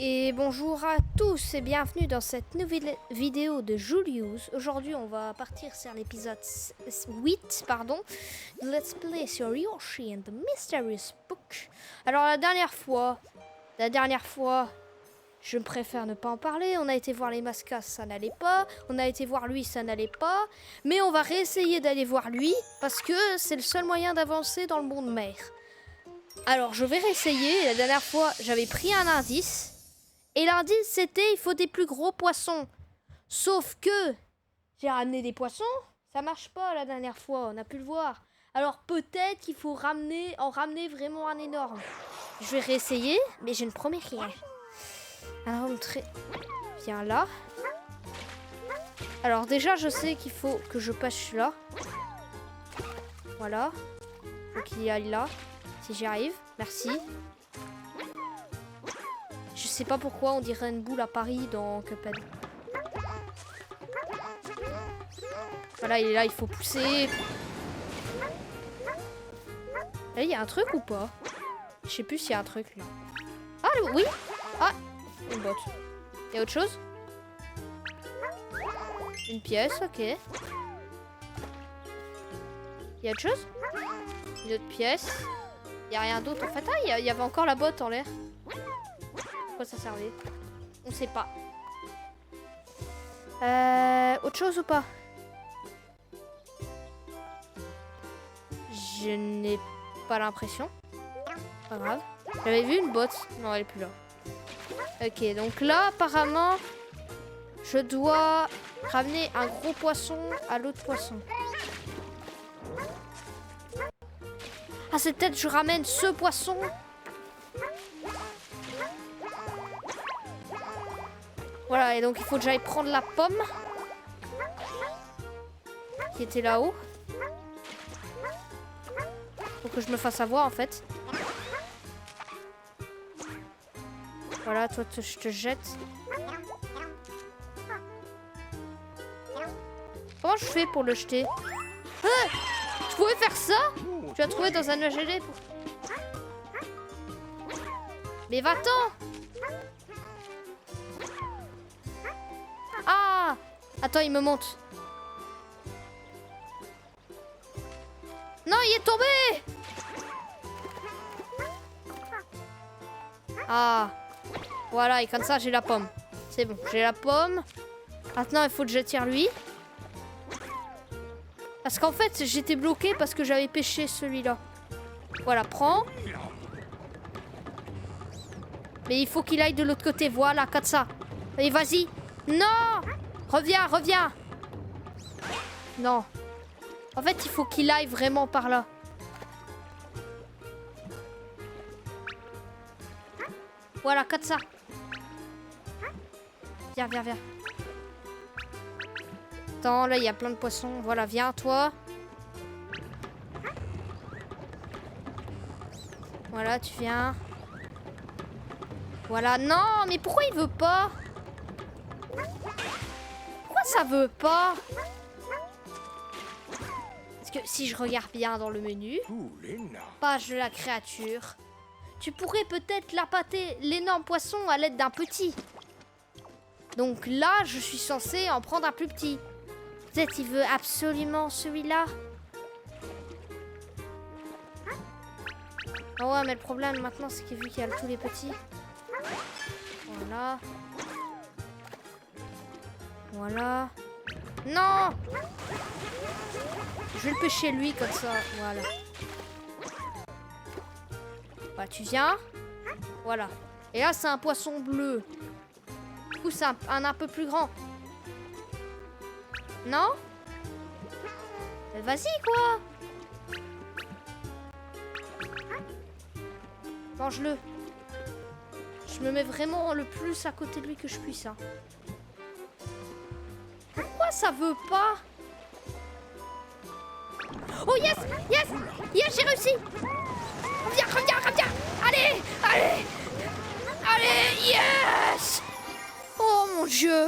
Et bonjour à tous et bienvenue dans cette nouvelle vidéo de Julius. Aujourd'hui on va partir sur l'épisode 8 de Let's Play sur Yoshi and the Mysterious Book. Alors la dernière fois, je préfère ne pas en parler. On a été voir les mascas, ça n'allait pas. On a été voir lui, ça n'allait pas. Mais on va réessayer d'aller voir lui parce que c'est le seul moyen d'avancer dans le monde mer. Alors je vais réessayer. La dernière fois j'avais pris un indice. Et l'indice, c'était il faut des plus gros poissons. Sauf que j'ai ramené des poissons. Ça marche pas la dernière fois, on a pu le voir. Alors peut-être qu'il faut en ramener vraiment un énorme. Je vais réessayer, mais je ne promets rien. Alors, viens là. Alors déjà, je sais qu'il faut que je passe là. Voilà. Faut qu'il aille là. Si j'y arrive. Merci. Je sais pas pourquoi on dirait une boule à Paris dans Cuphead. Voilà, il est là, il faut pousser. Là, il y a un truc ou pas? Je sais plus s'il y a un truc là. Ah, oui. Ah, une botte. Il y a autre chose? Une pièce, ok. Il y a autre chose? Une autre pièce. Il y a rien d'autre en fait. Ah, il y avait encore la botte en l'air. Ça servait? On sait pas. Autre chose ou pas? Je n'ai pas l'impression. Pas grave. J'avais vu une botte. Non, elle est plus là. Ok, donc là, apparemment, je dois ramener un gros poisson à l'autre poisson. Ah, c'est peut-être je ramène ce poisson. Voilà, et donc il faut que j'aille prendre la pomme qui était là-haut. Faut que je me fasse avoir en fait. Voilà, toi je te jette. Comment je fais pour le jeter? Ah, je pouvais faire ça? Tu l'as trouvé dans un nuage gelé pour... Mais va-t'en! Ah! Attends, il me monte. Non, il est tombé! Ah! Voilà, et comme ça, j'ai la pomme. C'est bon, j'ai la pomme. Maintenant, il faut que je tire lui. Parce qu'en fait, j'étais bloqué parce que j'avais pêché celui-là. Voilà, prends. Mais il faut qu'il aille de l'autre côté. Voilà, comme ça. Allez, vas-y. Non! Reviens, reviens! Non. En fait, il faut qu'il aille vraiment par là. Voilà, comme ça. Viens, viens, viens. Attends, là, il y a plein de poissons. Voilà, viens, toi. Voilà, tu viens. Voilà, non, mais pourquoi il veut pas? Pourquoi ça veut pas? Parce que si je regarde bien dans le menu, page de la créature, tu pourrais peut-être l'appâter l'énorme poisson à l'aide d'un petit. Donc là, je suis censée en prendre un plus petit. Peut-être il veut absolument celui-là. Oh ouais, mais le problème maintenant, c'est que vu qu'il y a tous les petits. Voilà. Voilà. Non! Je vais le pêcher lui comme ça. Voilà. Voilà, tu viens. Voilà. Et là, c'est un poisson bleu. Du coup, c'est un peu plus grand. Non? Vas-y, quoi! Mange-le. Je me mets vraiment le plus à côté de lui que je puisse. Hein. Pourquoi ça veut pas? Oh yes! Yes! Yes, j'ai réussi! Reviens, reviens, reviens! Allez! Allez! Allez! Yes! Oh mon Dieu!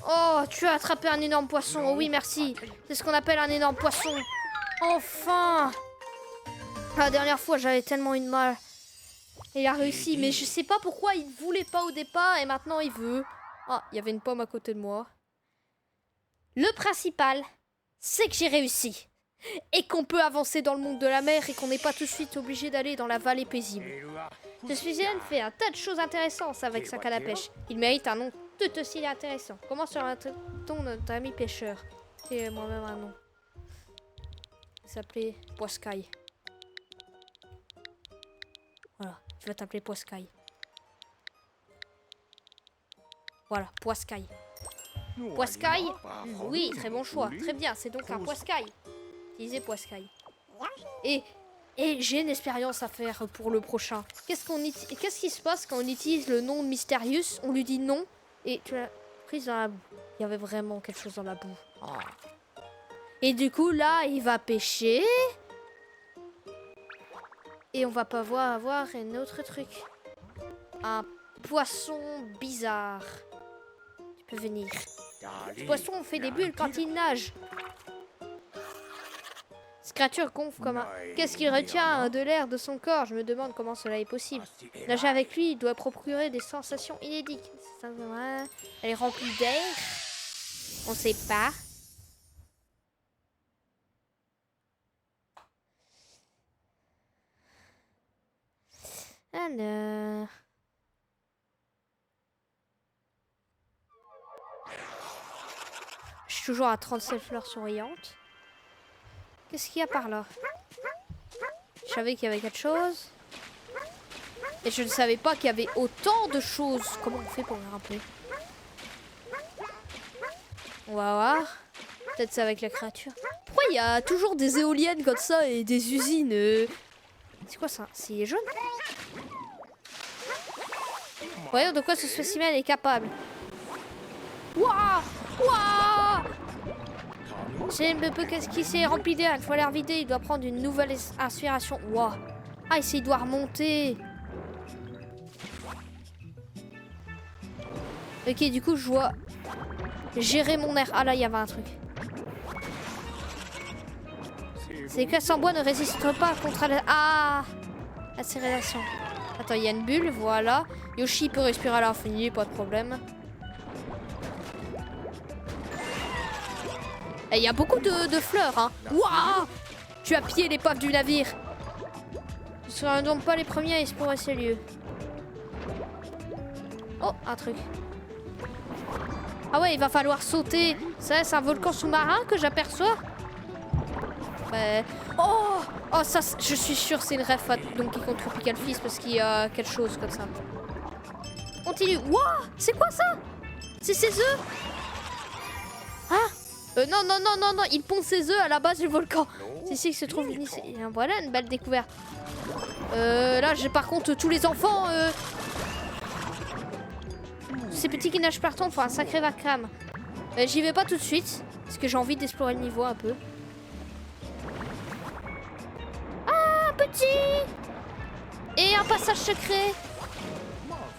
Oh, tu as attrapé un énorme poisson. Oh oui, merci. C'est ce qu'on appelle un énorme poisson. Enfin! La dernière fois, j'avais tellement eu de mal. Il a réussi, mais je sais pas pourquoi il voulait pas au départ et maintenant il veut. Ah, il y avait une pomme à côté de moi. Le principal, c'est que j'ai réussi. Et qu'on peut avancer dans le monde de la mer et qu'on n'est pas tout de suite obligé d'aller dans la vallée paisible. Ce spécimen fait un tas de choses intéressantes avec sa canne à pêche. Il mérite un nom tout aussi intéressant. Comment sera-t-on notre ami pêcheur? C'est moi-même un nom. Il s'appelait Poiscaille. Voilà, je vais t'appeler Poiscaille. Voilà, Poiscaille. Poiscaille? Oui, très bon choix. Très bien, c'est donc un Poiscaille. Utilisez Poiscaille. Et j'ai une expérience à faire pour le prochain. Qu'est-ce qui se passe quand on utilise le nom de Mysterious? On lui dit non et tu l'as prise dans la boue. Il y avait vraiment quelque chose dans la boue. Oh. Et du coup, là, il va pêcher. Et on va pas avoir un autre truc. Un poisson bizarre. Tu peux venir. Ce poisson fait des bulles quand il nage. Cette créature gonfle comme un... Qu'est-ce qu'il retient de l'air de son corps? Je me demande comment cela est possible. Nager avec lui, il doit procurer des sensations inédites. Elle est remplie d'air. On sait pas. Alors... Je suis toujours à 37 fleurs souriantes. Qu'est-ce qu'il y a par là? Je savais qu'il y avait quelque chose. Et je ne savais pas qu'il y avait autant de choses. Comment on fait pour me rappeler? On va voir. Peut-être c'est avec la créature. Pourquoi il y a toujours des éoliennes comme ça et des usines C'est quoi ça? C'est jaune? Voyons de quoi ce spécimen est capable. Waouh! Waouh! C'est un peu qu'est-ce qui s'est rempli d'air. Il faut l'air vider. Il doit prendre une nouvelle inspiration. Waouh! Ah, il doit remonter. Ok, du coup, je vois gérer mon air. Ah là, il y avait un truc. Ces classes en bois ne résistent pas contre la sérénation. Attends, il y a une bulle, voilà. Yoshi peut respirer à l'infini, pas de problème. Et il y a beaucoup de fleurs, hein. Waouh! Tu as pillé l'épave du navire. Nous ne serons donc pas les premiers à explorer ces lieux. Oh, un truc. Ah ouais, il va falloir sauter. Ça, c'est un volcan sous-marin que j'aperçois. Oh, ça, je suis sûre c'est une ref à Donkey Kong Tropical Freeze parce qu'il y a quelque chose comme ça. Continue. Waouh! C'est quoi ça? C'est ses œufs? Ah? Non, il pond ses œufs à la base du volcan. C'est ici que se trouve l'Unis. Voilà une belle découverte. Là, j'ai par contre tous les enfants. Ces petits qui nagent partout font un sacré vacarme. J'y vais pas tout de suite parce que j'ai envie d'explorer le niveau un peu. Ah, petit! Et un passage secret.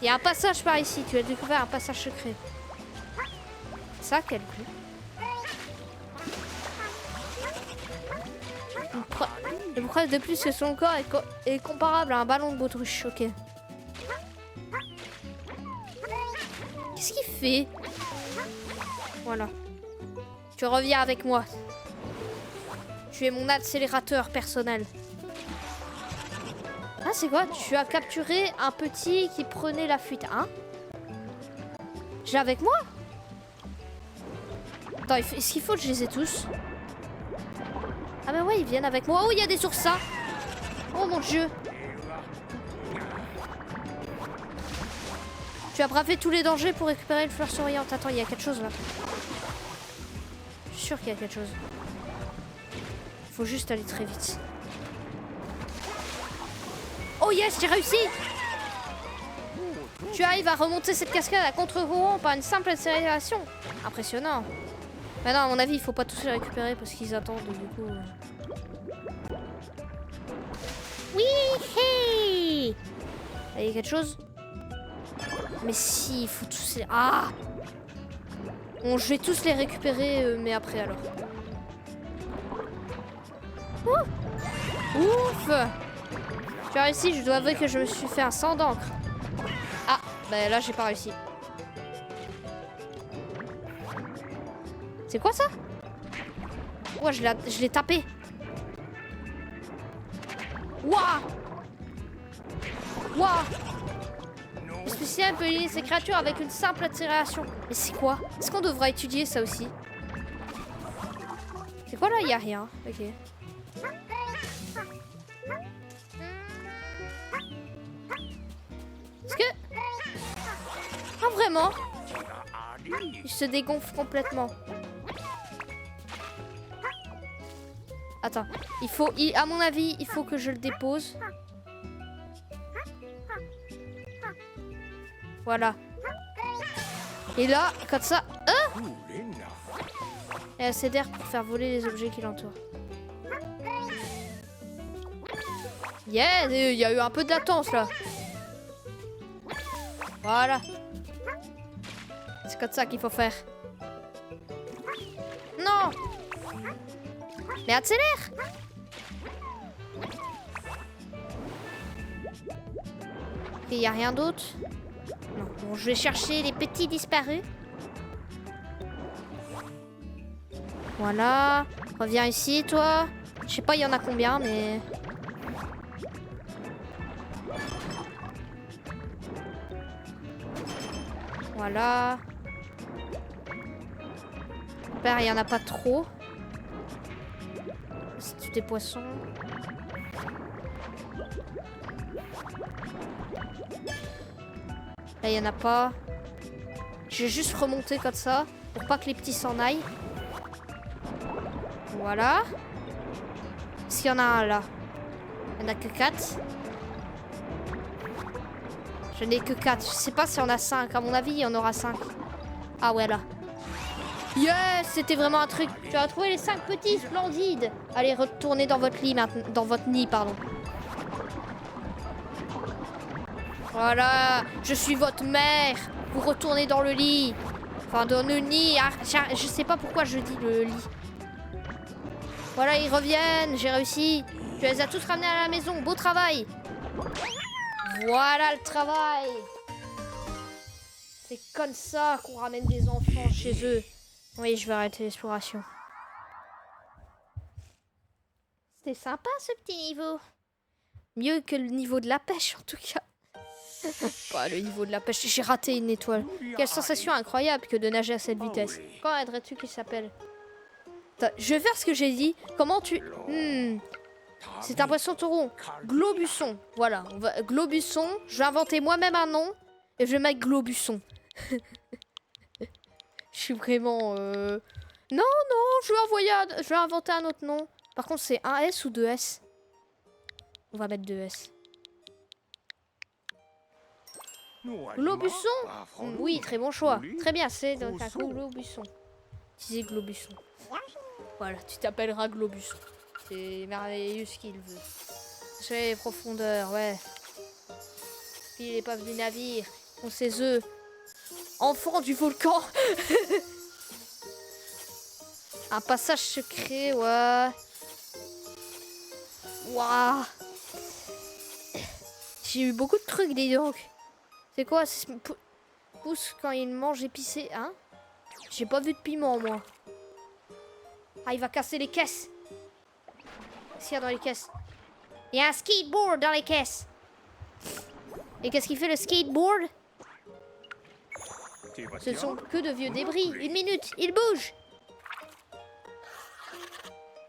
Il y a un passage par ici. Tu as découvert un passage secret. Ça, quel coup? Une preuve de plus que son corps est comparable à un ballon de baudruche. Ok. Qu'est-ce qu'il fait? Voilà. Tu reviens avec moi. Tu es mon accélérateur personnel. Ah, c'est quoi? Tu as capturé un petit qui prenait la fuite. Hein? J'ai avec moi? Attends, est-ce qu'il faut que je les ai tous? Ah mais ouais, ils viennent avec moi. Oh, il y a des oursins. Oh mon dieu. Tu as bravé tous les dangers pour récupérer une fleur souriante. Attends, il y a quelque chose là. Je suis sûre qu'il y a quelque chose. Il faut juste aller très vite. Oh yes, j'ai réussi! Tu arrives à remonter cette cascade à contre-courant par une simple accélération. Impressionnant. Maintenant, à mon avis, il faut pas tous les récupérer parce qu'ils attendent du coup. Oui, hey! Il y a quelque chose? Mais si, il faut tous les... Ah! Bon, je vais tous les récupérer, mais après alors. Ouf! J'ai réussi, je dois avouer que je me suis fait un sang d'encre. Ah, bah là j'ai pas réussi. C'est quoi ça? Ouais, je l'ai tapé. Waouh! Waouh! Le spécial peut éliminer ces créatures avec une simple attiration. Mais c'est quoi? Est-ce qu'on devrait étudier ça aussi? C'est quoi là? Il y a rien. Ok. Est-ce que... Ah vraiment? Il se dégonfle complètement. Attends, à mon avis, il faut que je le dépose. Voilà. Et là, comme ça... Ah! Et assez d'air pour faire voler les objets qui l'entourent. Yeah, il y a eu un peu de latence là. Voilà. C'est comme ça qu'il faut faire. Non! Mais accélère! Il n'y a rien d'autre? Non. Bon, je vais chercher les petits disparus. Voilà. Reviens ici, toi. Je sais pas, il y en a combien, mais... Voilà. J'espère il y en a pas trop. C'est tous des poissons. Là, il y en a pas. Je vais juste remonter comme ça pour pas que les petits s'en aillent. Voilà. Est-ce qu'il y en a un là? Il n'y en a que 4. Je n'ai que 4. Je sais pas si on a 5. À mon avis, il y en aura 5. Ah ouais, là. Yes, c'était vraiment un truc. Tu as trouvé les 5 petits splendides. Allez, retournez dans votre lit maintenant. Dans votre nid, pardon. Voilà. Je suis votre mère. Vous retournez dans le lit. Enfin, dans le nid. Ah, je sais pas pourquoi je dis le lit. Voilà, ils reviennent. J'ai réussi. Tu les as tous ramenés à la maison. Beau travail. Voilà le travail. C'est comme ça qu'on ramène des enfants chez eux. Oui, je vais arrêter l'exploration. C'était sympa ce petit niveau. Mieux que le niveau de la pêche en tout cas. Bah, le niveau de la pêche, j'ai raté une étoile. Quelle sensation incroyable que de nager à cette vitesse. Quand aimerais-tu qu'il s'appelle? Je vais faire ce que j'ai dit. Comment tu... C'est un poisson taureau. Globusson. Voilà. Globusson. Je vais inventer moi-même un nom. Et je vais mettre Globusson. Je suis vraiment... Non, non. Je vais inventer un autre nom. Par contre, c'est un S ou 2 S? On va mettre 2 S. Globusson? Oui, très bon choix. Très bien, c'est donc un Globusson. Disais Globusson. Voilà, tu t'appelleras Globusson. C'est merveilleux ce qu'il veut. Sur les profondeurs, ouais. Puis les épave du navire, ont ses œufs. Enfant du volcan. Un passage secret, ouais. Waouh. J'ai eu beaucoup de trucs, dis donc. C'est quoi? Pousse quand il mange épicé, hein? J'ai pas vu de piment, moi. Ah, il va casser les caisses. Qu'est-ce qu'il y a dans les caisses? Il y a un skateboard dans les caisses. Et qu'est-ce qu'il fait le skateboard? Ce ne sont que de vieux débris. 1 minute, il bouge.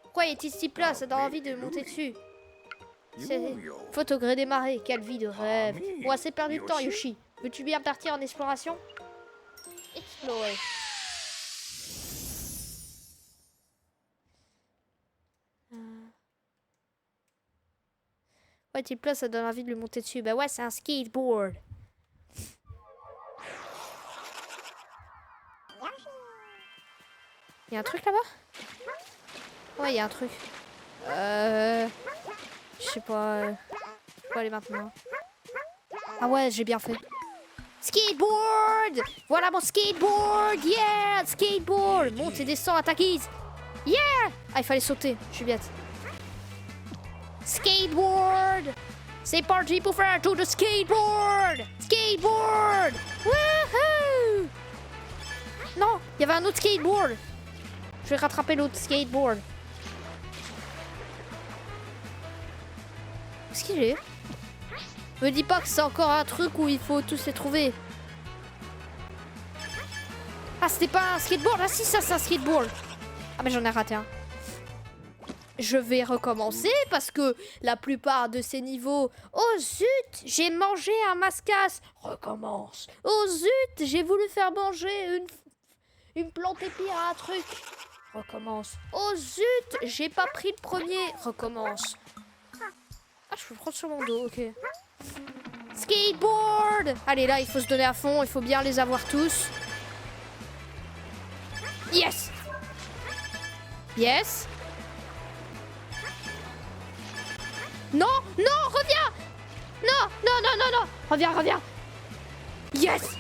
Pourquoi est-il si plat? Ça donne envie de monter dessus. C'est faute au gré des marées. Quelle vie de rêve. Bon, assez perdu de temps, Yoshi. Veux-tu bien partir en exploration? Explorer. Ouais, tu plat, ça donne envie de le monter dessus. Bah ouais, c'est un skateboard. Il y a un truc là-bas? Ouais, il y a un truc. Je sais pas. Je peux aller maintenant. Ah ouais, j'ai bien fait. Skateboard! Voilà mon skateboard! Yeah! Skateboard! Monte et descend, attaque ease! Yeah! Ah, il fallait sauter. Je suis bête. Skateboard! C'est parti pour faire un tour de skateboard. Skateboard. Wouhou. Non, il y avait un autre skateboard. Je vais rattraper l'autre skateboard. Où est-ce qu'il est? Me dis pas que c'est encore un truc où il faut tous les trouver. Ah, c'était pas un skateboard. Ah si, ça c'est un skateboard. Ah mais j'en ai raté un. Je vais recommencer parce que la plupart de ces niveaux... Oh zut, j'ai mangé un mascasse. Recommence. Oh zut, j'ai voulu faire manger une plante épire à un truc. Recommence. Oh zut, j'ai pas pris le premier. Recommence. Ah, je peux prendre sur mon dos, ok. Skateboard. Allez, là, il faut se donner à fond. Il faut bien les avoir tous. Yes. Yes. Non, non, reviens. Non, non, non, non, non. Reviens, reviens. Yes.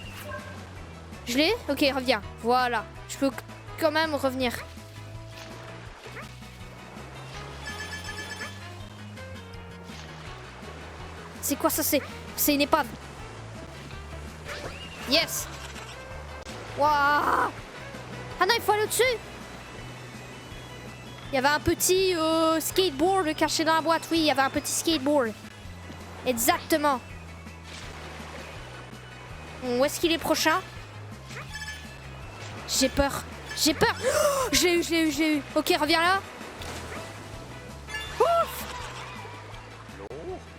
Je l'ai? Ok, reviens. Voilà. Je peux quand même revenir. C'est quoi ça? C'est une épave. Yes. Waouh. Ah non, il faut aller au-dessus. Il y avait un petit skateboard caché dans la boîte. Oui, il y avait un petit skateboard. Exactement. Où est-ce qu'il est prochain? J'ai peur. J'ai peur. Oh, j'ai eu. Ok, reviens là. Ouf.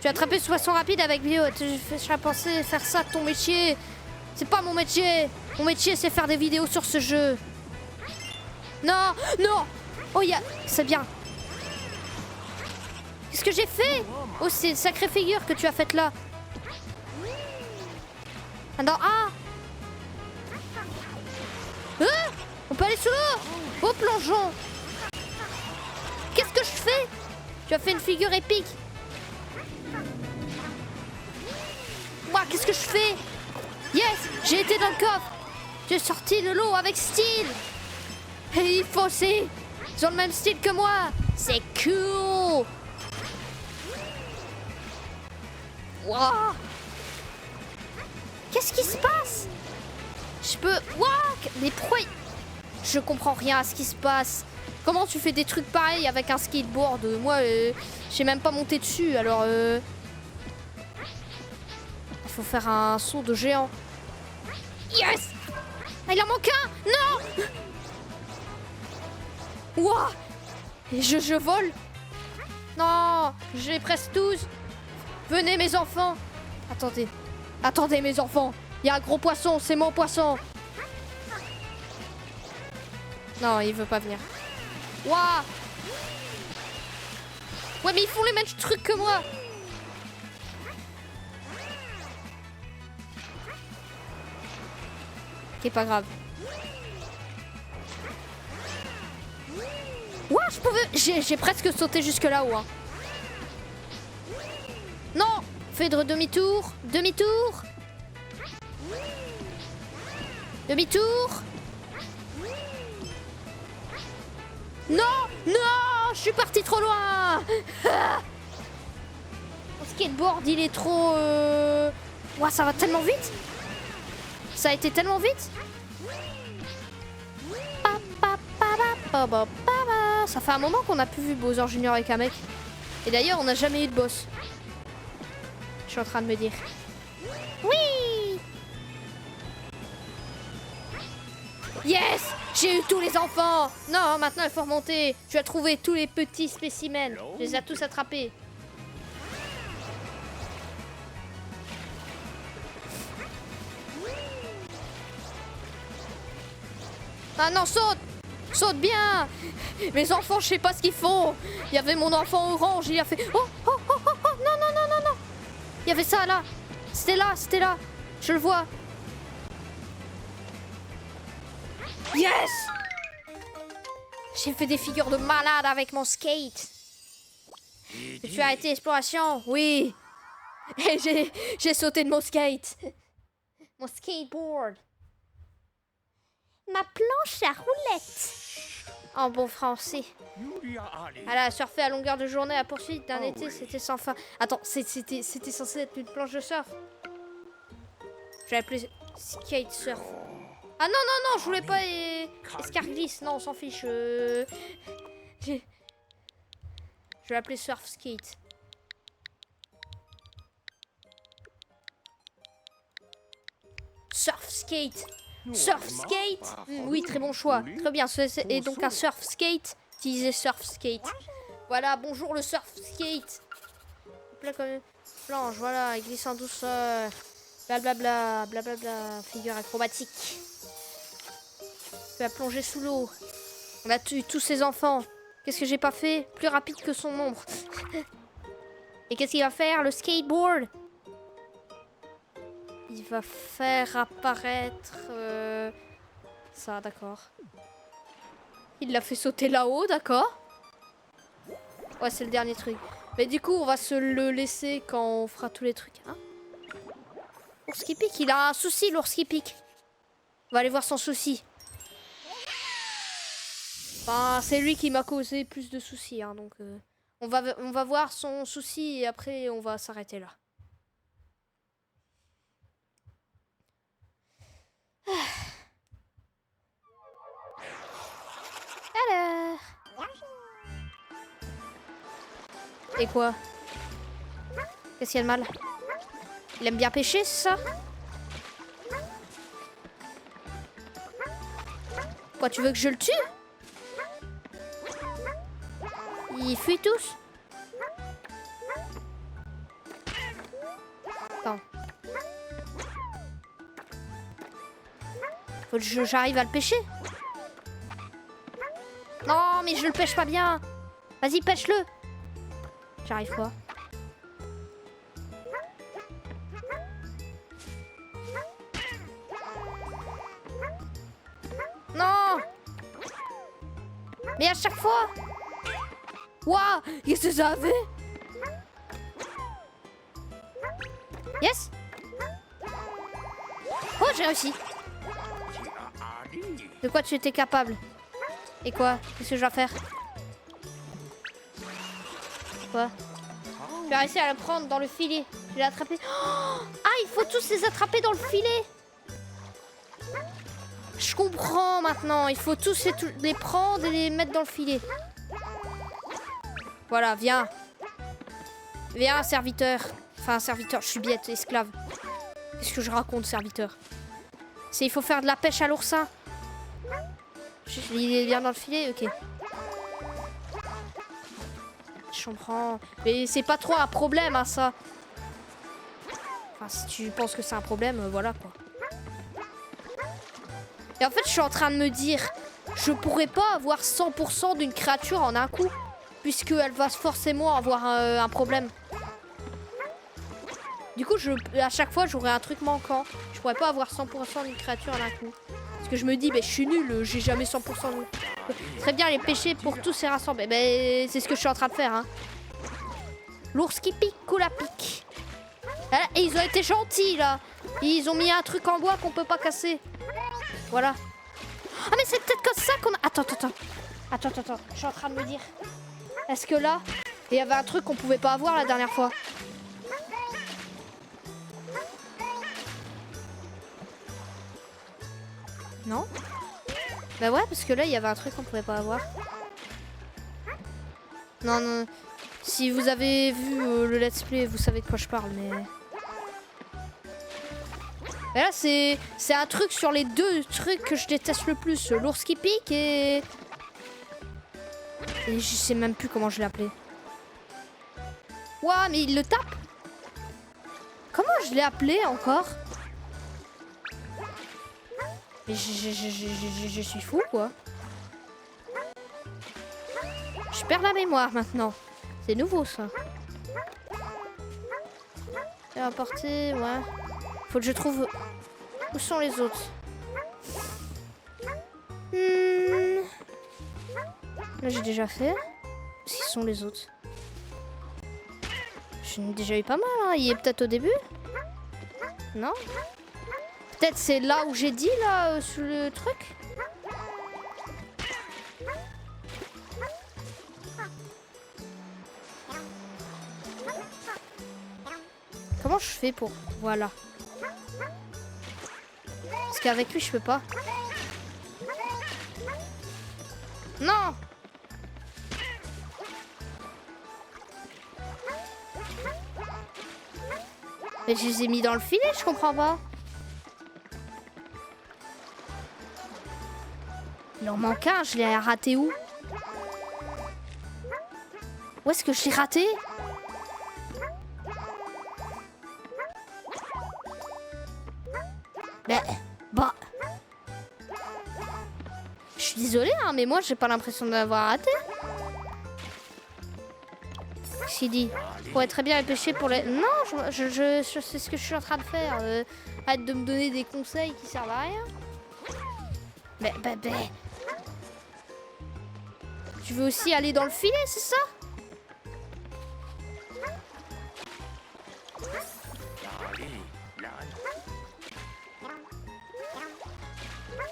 Tu as attrapé de façon rapide avec vidéo. Je serais pensé faire ça de ton métier. C'est pas mon métier. Mon métier, c'est faire des vidéos sur ce jeu. Non, non. Oh, c'est bien. Qu'est-ce que j'ai fait? Oh, c'est une sacrée figure que tu as faite là. Ah non, ah. On peut aller sous l'eau. Oh, plongeon. Qu'est-ce que je fais? Tu as fait une figure épique. Moi, qu'est-ce que je fais? Yes, j'ai été dans le coffre. J'ai sorti de l'eau avec style. Et il faut aussi. Ils ont le même style que moi. C'est cool. Wow. Qu'est-ce qui se passe? Je peux... Wow. Mais pourquoi... Je comprends rien à ce qui se passe. Comment tu fais des trucs pareils avec un skateboard? Moi, j'ai même pas monté dessus, alors... Il faut faire un saut de géant. Yes. Ah, il en manque un. Non. Ouah. Et je vole. Non, je les presse tous. Venez mes enfants. Attendez. Attendez mes enfants. Il y a un gros poisson, c'est mon poisson. Non, il veut pas venir. Ouah. Ouais, mais ils font les mêmes trucs que moi. Ok, pas grave. Ouah, je pouvais... J'ai presque sauté jusque là-haut. Hein. Non. Fais de demi-tour. Demi-tour. Demi-tour. Non. Non. Je suis parti trop loin. Mon skateboard, il est trop... Ouah, ça va tellement vite. Ça a été tellement vite. Ça fait un moment qu'on n'a plus vu Bowser Junior avec un mec. Et d'ailleurs, on n'a jamais eu de boss. Je suis en train de me dire. Oui. Yes. J'ai eu tous les enfants. Non, maintenant il faut remonter. Tu as trouvé tous les petits spécimens. Je les ai tous attrapés. Ah non, saute. Saute bien. Mes enfants, je sais pas ce qu'ils font. Il y avait mon enfant orange, il a fait... Oh, oh, oh, oh, oh, non, non, non, non, non. Il y avait ça, là. C'était là, c'était là. Je le vois. Yes. J'ai fait des figures de malade avec mon skate. Et tu as été exploration? Oui. Et j'ai sauté de mon skate. Mon skateboard. Ma planche à roulettes. En bon français. Voilà, surfer à longueur de journée à poursuite d'un été, c'était sans fin. Attends, c'était censé être une planche de surf. J'avais appelé skate surf. Ah non, non, non, je voulais pas escarglisse. Non, on s'en fiche. Je vais appeler surf skate. Surf skate. Surf skate. Oui, très bon choix. Très bien. Et donc un surf skate. Utilisez surf skate. Voilà, bonjour le surf skate. Là, comme une planche, voilà, il glisse en douceur. Blablabla, blablabla, figure acrobatique. Il va plonger sous l'eau. On a tué tous ses enfants. Qu'est-ce que j'ai pas fait? Plus rapide que son ombre. Et qu'est-ce qu'il va faire? Le skateboard. Il va faire apparaître... ça, d'accord. Il l'a fait sauter là-haut, d'accord. Ouais, c'est le dernier truc. Mais du coup, on va se le laisser quand on fera tous les trucs. Hein, l'ours qui pique, il a un souci, l'ours qui pique. On va aller voir son souci. Enfin, c'est lui qui m'a causé plus de soucis. Hein, donc, on va voir son souci et après, on va s'arrêter là. Alors. Et quoi? Qu'est-ce qu'il y a de mal? Il aime bien pêcher, c'est ça? Quoi, tu veux que je le tue? Ils fuient tous? Attends. Faut que j'arrive à le pêcher. Non, mais je le pêche pas bien. Vas-y, pêche-le. J'arrive pas. Non. Mais à chaque fois. Waouh, qu'est-ce que ça a fait? Yes. Oh, j'ai réussi. De quoi tu étais capable? Et quoi? Qu'est-ce que je dois faire? Quoi? Je vais réussir à le prendre dans le filet. Je vais l'attraper. Oh, ah, il faut tous les attraper dans le filet. Je comprends maintenant. Il faut tous les prendre et les mettre dans le filet. Voilà, viens. Viens, serviteur. Enfin, serviteur, je suis bête, esclave. Qu'est-ce que je raconte, serviteur? Il faut faire de la pêche à l'oursin. Il est bien dans le filet, ok. Je comprends. Mais c'est pas trop un problème, hein, ça. Enfin, si tu penses que c'est un problème, voilà, quoi. Et en fait, je suis en train de me dire, je pourrais pas avoir 100% d'une créature en un coup, puisqu'elle va forcément avoir un problème. Du coup, à chaque fois, j'aurai un truc manquant. Je pourrais pas avoir 100% d'une créature en un coup. Parce que je me dis, je suis nul, j'ai jamais 100% de... Très bien, les pêcher pour tous ces rassemblés. C'est ce que je suis en train de faire. Hein. L'ours qui pique, coup la pique. Et ils ont été gentils, là. Ils ont mis un truc en bois qu'on peut pas casser. Voilà. Ah, mais c'est peut-être comme ça qu'on a... Attends. Je suis en train de me dire. Est-ce que là, il y avait un truc qu'on pouvait pas avoir la dernière fois? Non? Bah ouais, parce que là, il y avait un truc qu'on pouvait pas avoir. Non. Si vous avez vu le let's play, vous savez de quoi je parle, mais... Et là, c'est un truc sur les deux trucs que je déteste le plus. L'ours qui pique et je sais même plus comment je l'ai appelé. Ouah, mais il le tape? Comment je l'ai appelé encore? Mais je suis fou, quoi. Je perds la mémoire maintenant. C'est nouveau, ça. Et à portée, ouais. Faut que je trouve... Où sont les autres? Là, j'ai déjà fait. Où sont les autres? J'en ai déjà eu pas mal, hein. Il est peut-être au début? Non? Peut-être c'est là où j'ai dit, là, sur le truc. comment je fais pour... Voilà. Parce qu'avec lui, je peux pas. Non! Mais je les ai mis dans le filet, je comprends pas. Il en manque un, je l'ai raté où? Où est-ce que je l'ai raté? Bah... Je suis désolée, hein, mais moi, j'ai pas l'impression d'avoir raté. Qu'est-ce qu'il dit? Pourrait très bien pêcher pour les... Non, je sais ce que je suis en train de faire. Arrête de me donner des conseils qui servent à rien. Mais... Tu veux aussi aller dans le filet, c'est ça?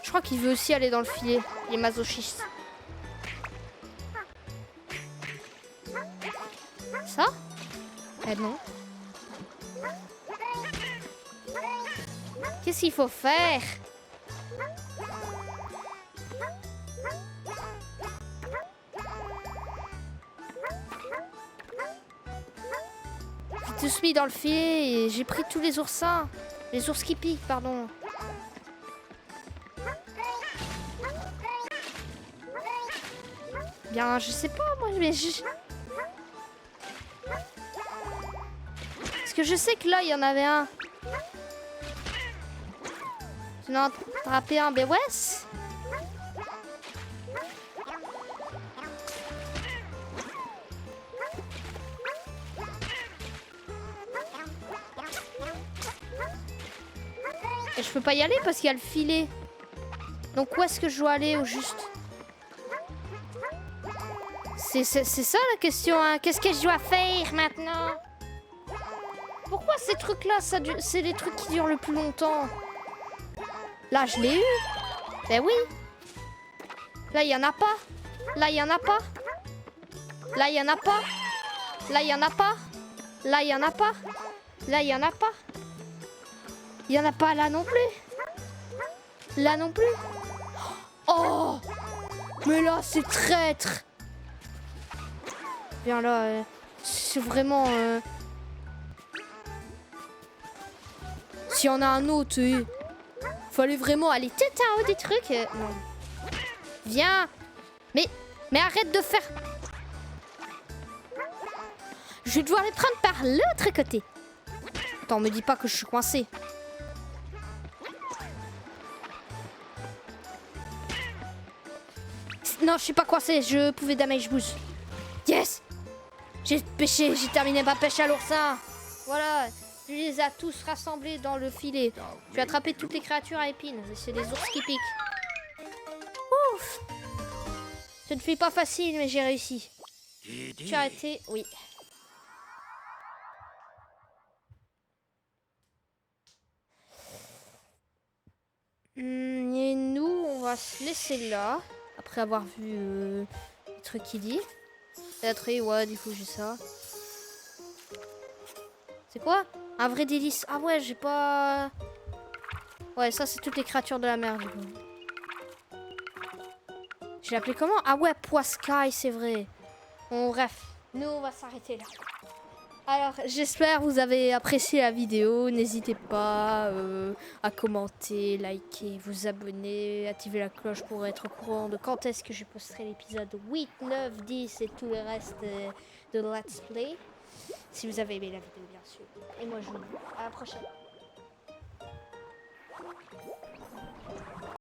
Je crois qu'il veut aussi aller dans le filet. Il est masochiste. Ça? Eh non. Qu'est-ce qu'il faut faire? J'ai tous mis dans le filet et j'ai pris tous les oursins. Les ours qui piquent, pardon. Bien, je sais pas, moi, mais parce que je sais que là, il y en avait un. Tu en as attrapé un, mais ouais. Et je peux pas y aller parce qu'il y a le filet. Donc où est-ce que je dois aller au juste? C'est ça la question, hein. Qu'est-ce que je dois faire maintenant? Pourquoi ces trucs-là, c'est les trucs qui durent le plus longtemps? Là, je l'ai eu. Ben oui. Là, il y en a pas. Là, il y en a pas. Là, il y en a pas. Là, il y en a pas. Là, il y en a pas. Là, il y en a pas. Il y en a pas là non plus. Là non plus. Oh! Mais là, c'est traître. Bien là, c'est vraiment... S'il y en a un autre, fallait vraiment aller tête à haut des trucs. Non. Viens. Mais arrête de faire... Je vais devoir les prendre par l'autre côté. Attends, me dis pas que je suis coincée. Non, je suis pas coincée. Je pouvais damage boost. Yes. J'ai pêché. J'ai terminé ma pêche à l'oursin. Voilà. Je les ai tous rassemblés dans le filet. Je vais attraper toutes les créatures à épines. C'est des ours qui piquent. Ouf. Ce ne fut pas facile, mais j'ai réussi. Tu as arrêté? Oui. Et nous, on va se laisser là. Après avoir vu le truc qu'il dit. Ouais, du coup, j'ai ça. C'est quoi? Un vrai délice. Ah ouais, j'ai pas... Ouais, ça, c'est toutes les créatures de la mer, du coup. Je l'ai appelé comment? Ah ouais, Poiscaille, c'est vrai. Bon, bref. Nous, on va s'arrêter là. Alors, j'espère que vous avez apprécié la vidéo. N'hésitez pas à commenter, liker, vous abonner, activer la cloche pour être au courant de quand est-ce que je posterai l'épisode 8, 9, 10 et tout le reste de Let's Play. Si vous avez aimé la vidéo, bien sûr. Et moi, je vous dis à la prochaine.